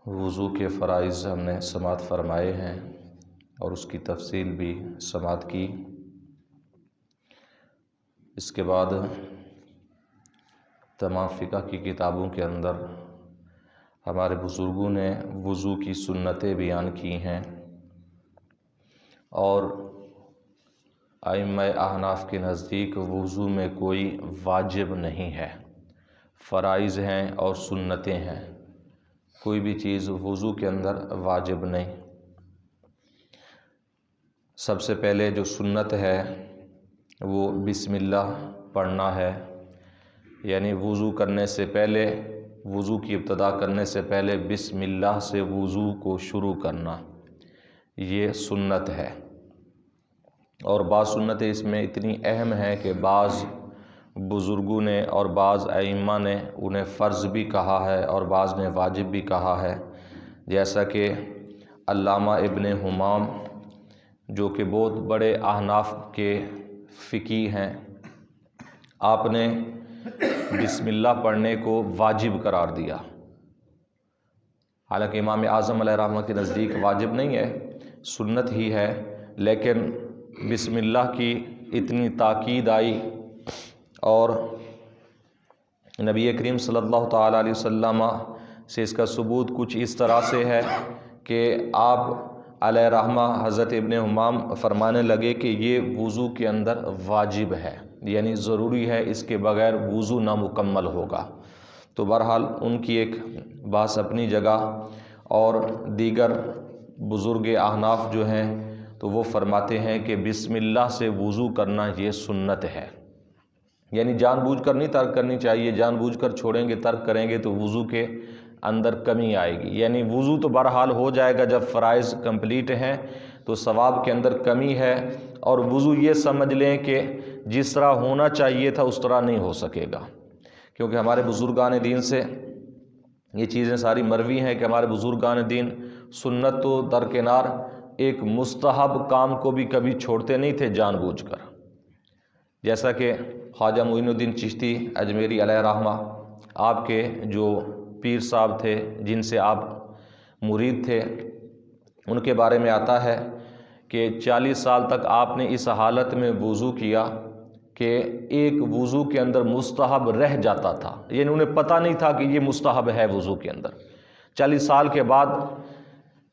وضو کے فرائض ہم نے سماعت فرمائے ہیں اور اس کی تفصیل بھی سماعت کی۔ اس کے بعد تمام فقہ کی کتابوں کے اندر ہمارے بزرگوں نے وضو کی سنتیں بیان کی ہیں اور ائمہ احناف کے نزدیک وضو میں کوئی واجب نہیں ہے، فرائض ہیں اور سنتیں ہیں، کوئی بھی چیز وضو کے اندر واجب نہیں۔ سب سے پہلے جو سنت ہے وہ بسم اللہ پڑھنا ہے، یعنی وضو کرنے سے پہلے، وضو کی ابتدا کرنے سے پہلے بسم اللہ سے وضو کو شروع کرنا، یہ سنت ہے۔ اور بعض سنتیں اس میں اتنی اہم ہیں کہ بعض بزرگوں نے اور بعض ائمہ نے انہیں فرض بھی کہا ہے اور بعض نے واجب بھی کہا ہے، جیسا کہ علامہ ابن حمام جو کہ بہت بڑے احناف کے فقیہ ہیں، آپ نے بسم اللہ پڑھنے کو واجب قرار دیا۔ حالانکہ امام اعظم علیہ رحمہ کے نزدیک واجب نہیں ہے، سنت ہی ہے، لیکن بسم اللہ کی اتنی تاکید آئی اور نبی کریم صلی اللہ تعالیٰ علیہ وسلم سے اس کا ثبوت کچھ اس طرح سے ہے کہ آپ علیہ رحمہ حضرت ابن حمام فرمانے لگے کہ یہ وضو کے اندر واجب ہے، یعنی ضروری ہے، اس کے بغیر وضو نامکمل ہوگا۔ تو بہرحال ان کی ایک بات اپنی جگہ، اور دیگر بزرگ احناف جو ہیں تو وہ فرماتے ہیں کہ بسم اللہ سے وضو کرنا یہ سنت ہے، یعنی جان بوجھ کر نہیں ترک کرنی چاہیے، جان بوجھ کر چھوڑیں گے، ترک کریں گے تو وضو کے اندر کمی آئے گی، یعنی وضو تو بہرحال ہو جائے گا جب فرائض کمپلیٹ ہیں، تو ثواب کے اندر کمی ہے، اور وضو یہ سمجھ لیں کہ جس طرح ہونا چاہیے تھا اس طرح نہیں ہو سکے گا، کیونکہ ہمارے بزرگان دین سے یہ چیزیں ساری مروی ہیں کہ ہمارے بزرگان دین سنت تو درکنار، ایک مستحب کام کو بھی کبھی چھوڑتے نہیں تھے جان بوجھ کر، جیسا کہ خواجہ معین الدین چشتی اجمیری علیہ رحمہ، آپ کے جو پیر صاحب تھے جن سے آپ مرید تھے، ان کے بارے میں آتا ہے کہ 40 سال تک آپ نے اس حالت میں وضو کیا کہ ایک وضو کے اندر مستحب رہ جاتا تھا، یعنی انہیں پتہ نہیں تھا کہ یہ مستحب ہے وضو کے اندر۔ 40 سال کے بعد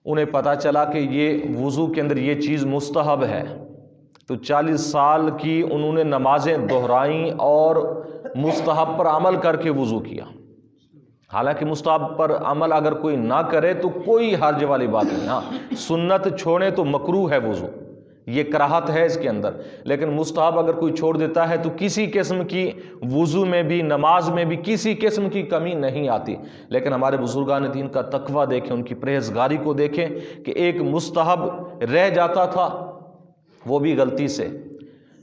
انہیں پتہ چلا کہ یہ وضو کے اندر یہ چیز مستحب ہے، تو 40 سال کی انہوں نے نمازیں دہرائیں اور مستحب پر عمل کر کے وضو کیا۔ حالانکہ مستحب پر عمل اگر کوئی نہ کرے تو کوئی حرج والی بات نہیں، ہاں سنت چھوڑے تو مکروہ ہے وضو، یہ کراہت ہے اس کے اندر، لیکن مستحب اگر کوئی چھوڑ دیتا ہے تو کسی قسم کی وضو میں بھی، نماز میں بھی کسی قسم کی کمی نہیں آتی۔ لیکن ہمارے بزرگان دین کا تقویٰ دیکھیں، ان کی پرہیزگاری کو دیکھیں کہ ایک مستحب رہ جاتا تھا، وہ بھی غلطی سے،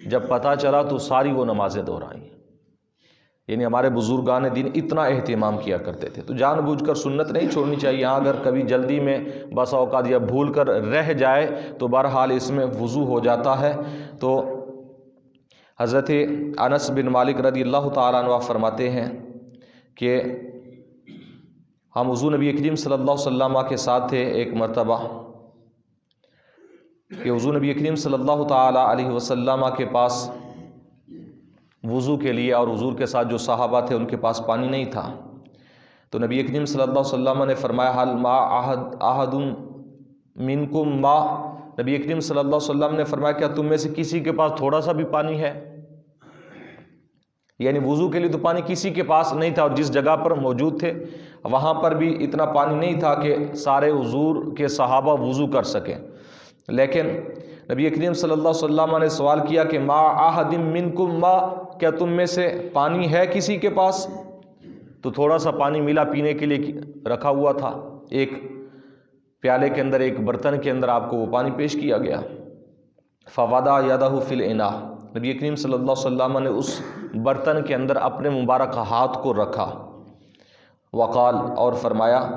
جب پتہ چلا تو ساری وہ نمازیں دہرائیں، یعنی ہمارے بزرگان دین اتنا اہتمام کیا کرتے تھے۔ تو جان بوجھ کر سنت نہیں چھوڑنی چاہیے، ہاں اگر کبھی جلدی میں بسا اوقات یا بھول کر رہ جائے تو بہرحال اس میں وضو ہو جاتا ہے۔ تو حضرت انس بن مالک رضی اللہ تعالیٰ عنہ فرماتے ہیں کہ ہم حضور نبی کریم صلی اللہ علیہ وسلم کے ساتھ تھے ایک مرتبہ، کہ حضور نبی کریم صلی اللہ تعالیٰ علیہ وسلم کے پاس وضو کے لیے، اور حضور کے ساتھ جو صحابہ تھے ان کے پاس پانی نہیں تھا، تو نبی کریم صلی اللہ علیہ وسلم نے فرمایا حل ما احد منکم ما، نبی کریم صلی اللہ علیہ وسلم نے فرمایا کیا تم میں سے کسی کے پاس تھوڑا سا بھی پانی ہے؟ یعنی وضو کے لیے تو پانی کسی کے پاس نہیں تھا، اور جس جگہ پر موجود تھے وہاں پر بھی اتنا پانی نہیں تھا کہ سارے حضور کے صحابہ وضو کر سکیں، لیکن نبی کریم صلی اللہ علیہ وسلم نے سوال کیا کہ ما احد منکم ما، کیا تم میں سے پانی ہے کسی کے پاس؟ تو تھوڑا سا پانی ملا پینے کے لیے رکھا ہوا تھا، ایک پیالے کے اندر، ایک برتن کے اندر آپ کو وہ پانی پیش کیا گیا۔ فوضع یدہ فی الاناء، نبی کریم صلی اللہ علیہ وسلم نے اس برتن کے اندر اپنے مبارک ہاتھ کو رکھا، وقال، اور فرمایا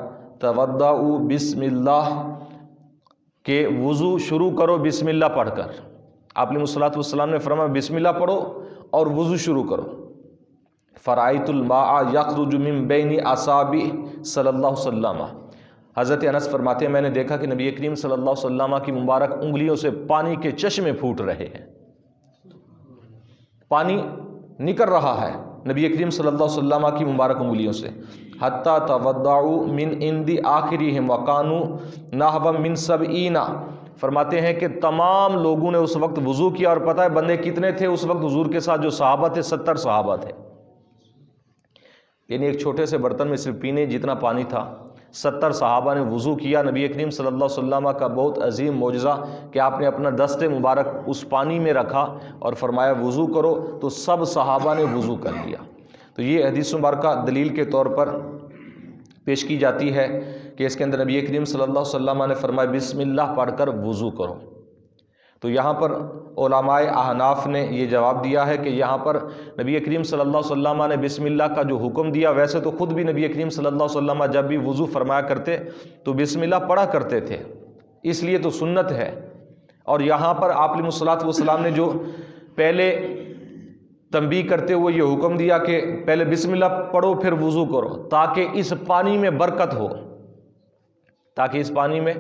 توضؤوا بسم اللہ، کہ وضو شروع کرو بسم اللہ پڑھ کر۔ آپ علیہ الصلوۃ والسلام نے فرمایا بسم اللہ پڑھو اور وضو شروع کرو۔ فرأیت الماء یخرج من بین اصابع صلی اللہ علیہ وسلم، حضرت انس فرماتے ہیں میں نے دیکھا کہ نبی کریم صلی اللہ علیہ وسلم کی مبارک انگلیوں سے پانی کے چشمے پھوٹ رہے ہیں، پانی نکل رہا ہے نبی کریم صلی اللہ علیہ وسلم کی مبارک انگلیوں سے. حتی تودعوا من عند آخرہم وکانوا نحو من 70. فرماتے ہیں کہ تمام لوگوں نے اس وقت وضو کیا، اور پتہ ہے بندے کتنے تھے اس وقت حضور کے ساتھ جو صحابہ تھے؟ 70 صحابہ تھے. یعنی ایک چھوٹے سے برتن میں صرف پینے جتنا پانی تھا. 70 صحابہ نے وضو کیا. نبی کریم صلی اللہ علیہ وسلم کا بہت عظیم معجزہ کہ آپ نے اپنا دست مبارک اس پانی میں رکھا اور فرمایا وضو کرو، تو سب صحابہ نے وضو کر لیا. تو یہ حدیث مبارکہ دلیل کے طور پر پیش کی جاتی ہے کہ اس کے اندر نبی کریم صلی اللہ علیہ وسلم نے فرمایا بسم اللہ پڑھ کر وضو کرو. تو یہاں پر علماء احناف نے یہ جواب دیا ہے کہ یہاں پر نبی کریم صلی اللہ علیہ وسلم نے بسم اللہ کا جو حکم دیا، ویسے تو خود بھی نبی کریم صلی اللہ علیہ وسلم جب بھی وضو فرمایا کرتے تو بسم اللہ پڑھا کرتے تھے، اس لیے تو سنت ہے. اور یہاں پر آپ علیہ الصلوۃ والسلام نے جو پہلے تنبیہ کرتے ہوئے یہ حکم دیا کہ پہلے بسم اللہ پڑھو پھر وضو کرو، تاکہ اس پانی میں برکت ہو، تاکہ اس پانی میں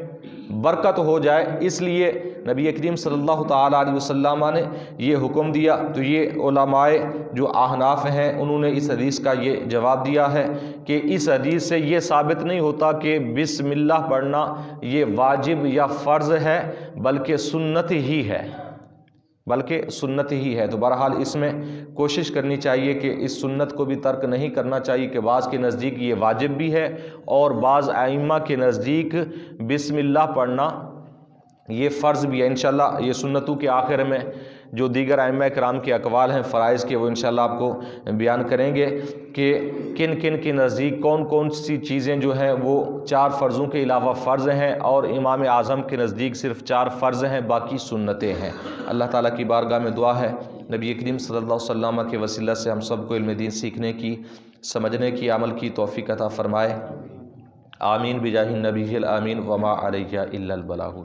برکت ہو جائے، اس لیے نبی کریم صلی اللہ تعالیٰ علیہ وسلم نے یہ حکم دیا. تو یہ علماء جو احناف ہیں انہوں نے اس حدیث کا یہ جواب دیا ہے کہ اس حدیث سے یہ ثابت نہیں ہوتا کہ بسم اللہ پڑھنا یہ واجب یا فرض ہے، بلکہ سنت ہی ہے، بلکہ سنت ہی ہے. تو بہرحال اس میں کوشش کرنی چاہیے کہ اس سنت کو بھی ترک نہیں کرنا چاہیے کہ بعض کے نزدیک یہ واجب بھی ہے اور بعض ائمہ کے نزدیک بسم اللہ پڑھنا یہ فرض بھی ہے. انشاءاللہ یہ سنتوں کے آخر میں جو دیگر ائمہ کرام کے اقوال ہیں فرائض کے، وہ انشاءاللہ آپ کو بیان کریں گے کہ کن کن کے نزدیک کون کون سی چیزیں جو ہیں وہ 4 فرضوں کے علاوہ فرض ہیں، اور امام اعظم کے نزدیک صرف 4 فرض ہیں، باقی سنتیں ہیں. اللہ تعالیٰ کی بارگاہ میں دعا ہے نبی کریم صلی اللہ علیہ وسلم کے وسیلہ سے ہم سب کو علم دین سیکھنے کی، سمجھنے کی، عمل کی توفیق عطا فرمائے. آمین بجاہ النبی الامین وما علیہ الا البلاغ.